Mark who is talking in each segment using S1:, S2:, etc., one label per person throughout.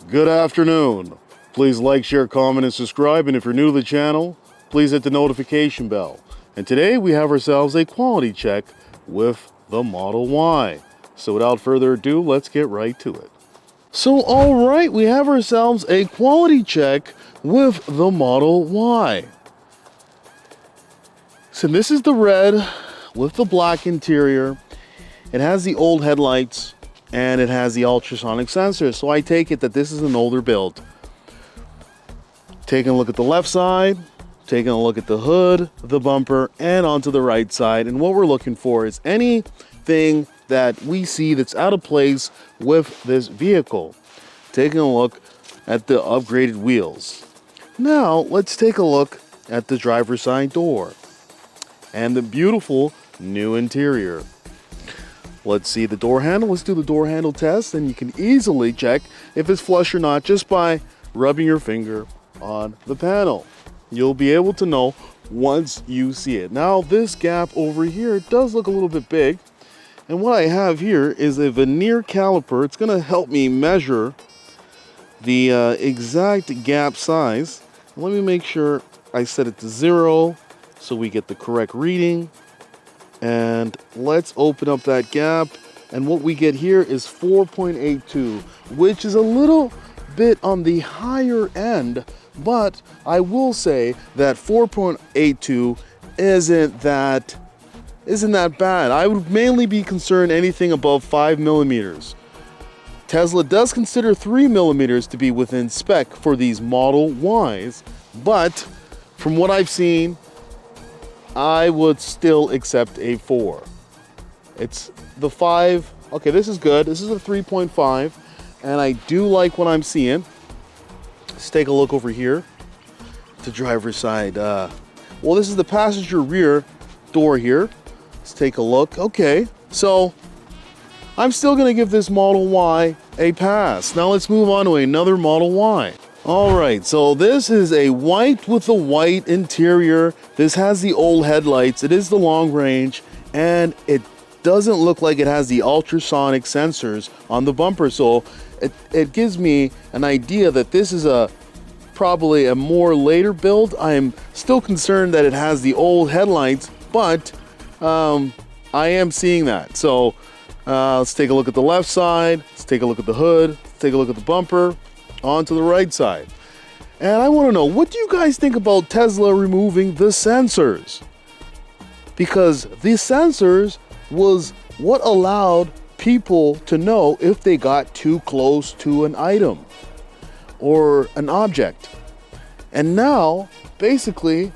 S1: Good afternoon. Please like, share, comment, and subscribe. And if you're new to the channel, please hit the notification bell. And today we have ourselves a quality check with the Model Y. So without further ado, let's get right to it. So all right, we have ourselves a quality check with the Model Y. So this is the red with the black interior. It has the old headlights and it has the ultrasonic sensor. So I take it that this is an older build. Taking a look at the left side, taking a look at the hood, the bumper, and onto the right side. And what we're looking for is anything that we see that's out of place with this vehicle. Taking a look at the upgraded wheels. Now let's take a look at the driver's side door and the beautiful new interior. Let's see the door handle. Let's do the door handle test, and you can easily check if it's flush or not just by rubbing your finger on the panel. You'll be able to know once you see it. Now this gap over here does look a little bit big, and what I have here is a vernier caliper. It's going to help me measure the exact gap size. Let me make sure I set it to 0 so we get the correct reading. And let's open up that gap, and what we get here is 4.82, which is a little bit on the higher end, but I will say that 4.82 isn't that bad. I would mainly be concerned anything above 5 millimeters. Tesla does consider 3 millimeters to be within spec for these Model Ys, but from what I've seen, I would still accept a 4. It's the 5. Okay, this is good. This is a 3.5, and I do like what I'm seeing. Let's take a look over here. The driver's side. Well, this is the passenger rear door here. Let's take a look. Okay, so I'm still going to give this Model Y a pass. Now let's move on to another Model Y. All right, so this is a white with a white interior. This has the old headlights. It is the long range, and it doesn't look like it has the ultrasonic sensors on the bumper. So it gives me an idea that this is probably a more later build. I'm still concerned that it has the old headlights, but I am seeing that. So let's take a look at the left side. Let's take a look at the hood. Let's take a look at the bumper. On to the right side. And I want to know, what do you guys think about Tesla removing the sensors? Because the sensors was what allowed people to know if they got too close to an item or an object. And now, basically,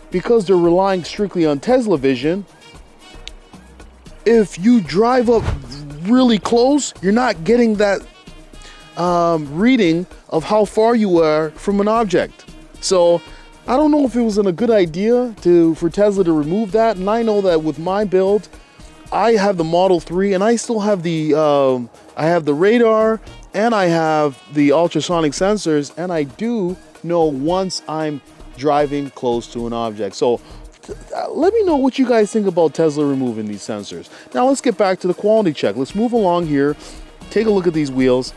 S1: because they're relying strictly on Tesla Vision, if you drive up really close, you're not getting that reading of how far you are from an object. So I don't know if it was a good idea for Tesla to remove that. And I know that with my build, I have the Model 3, and I still have the radar, and I have the ultrasonic sensors, and I do know once I'm driving close to an object. So let me know what you guys think about Tesla removing these sensors. Now let's get back to the quality check. Let's move along here. Take a look at these wheels.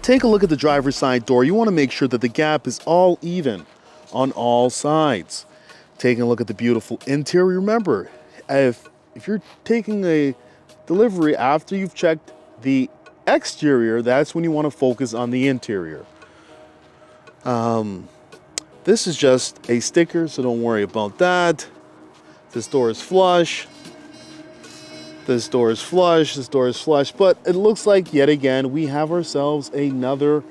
S1: Take a look at the driver's side door. You want to make sure that the gap is all even on all sides. Taking a look at the beautiful interior. Remember, if you're taking a delivery after you've checked the exterior, that's when you want to focus on the interior. This is just a sticker, so don't worry about that. This door is flush. This door is flush, this door is flush, but it looks like yet again we have ourselves another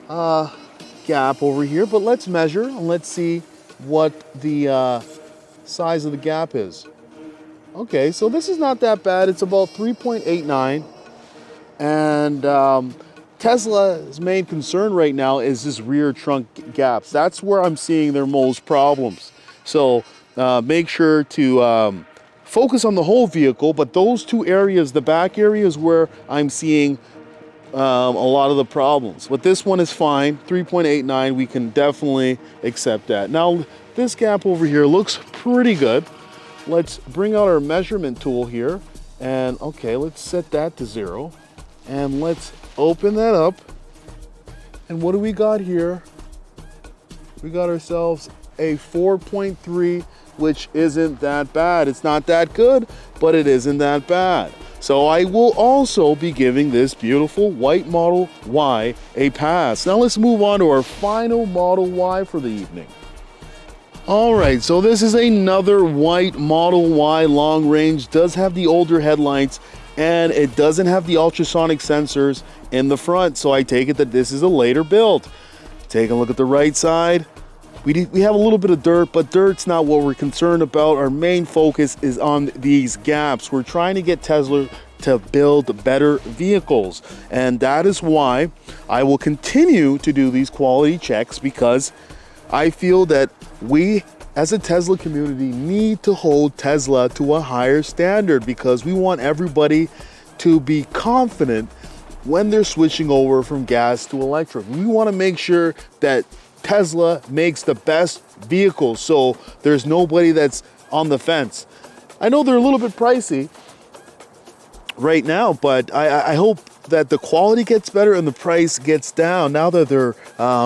S1: gap over here. But let's measure and let's see what the size of the gap is. Okay, so this is not that bad. It's about 3.89, and Tesla's main concern right now is this rear trunk gaps. That's where I'm seeing their most problems. So make sure to focus on the whole vehicle, but those two areas, the back areas, where I'm seeing a lot of the problems. But this one is fine, 3.89, we can definitely accept that. Now, this gap over here looks pretty good. Let's bring out our measurement tool here, and okay, let's set that to 0. And let's open that up, And what do we got here? We got ourselves a 4.3, which isn't that bad. It's not that good, but it isn't that bad. So I will also be giving this beautiful white Model Y a pass. Now let's move on to our final Model Y for the evening. All right, so this is another white Model Y long range. Does have the older headlights, and it doesn't have the ultrasonic sensors in the front. So I take it that this is a later build. Take a look at the right side. We have a little bit of dirt, but dirt's not what we're concerned about. Our main focus is on these gaps. We're trying to get Tesla to build better vehicles. And that is why I will continue to do these quality checks, because I feel that we as a Tesla community need to hold Tesla to a higher standard, because we want everybody to be confident when they're switching over from gas to electric. We want to make sure that Tesla makes the best vehicles, so there's nobody that's on the fence. I know they're a little bit pricey right now, but I hope that the quality gets better and the price gets down now that they're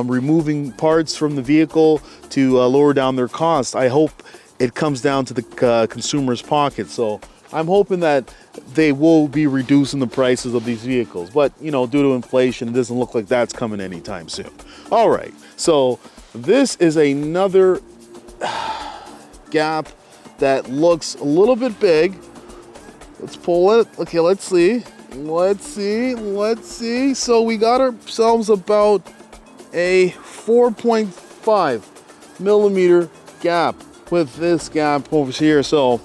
S1: removing parts from the vehicle to lower down their cost. I hope it comes down to the consumer's pocket. So I'm hoping that they will be reducing the prices of these vehicles. But, you know, due to inflation, it doesn't look like that's coming anytime soon. All right, so this is another gap that looks a little bit big. Let's pull it. Okay, let's see. Let's see. So we got ourselves about a 4.5 millimeter gap with this gap over here. So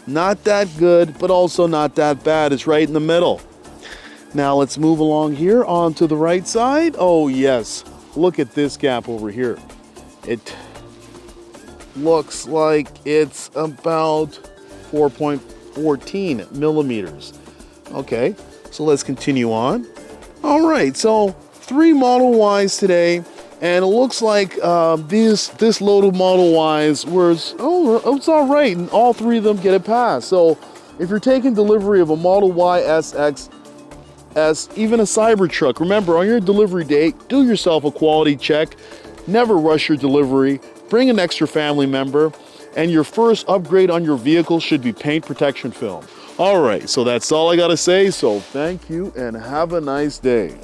S1: not that good, but also not that bad. It's right in the middle. Now let's move along here onto the right side. Oh yes, look at this gap over here. It looks like it's about 4.14 millimeters. Okay, so let's continue on. All right, so 3 Model Ys today, and it looks like this load of Model Ys was, it's all right, and all 3 of them get a pass. So if you're taking delivery of a Model Y, S, X, S, even a Cybertruck, remember on your delivery date, do yourself a quality check. Never rush your delivery. Bring an extra family member, and your first upgrade on your vehicle should be paint protection film. All right, so that's all I gotta say. So thank you and have a nice day.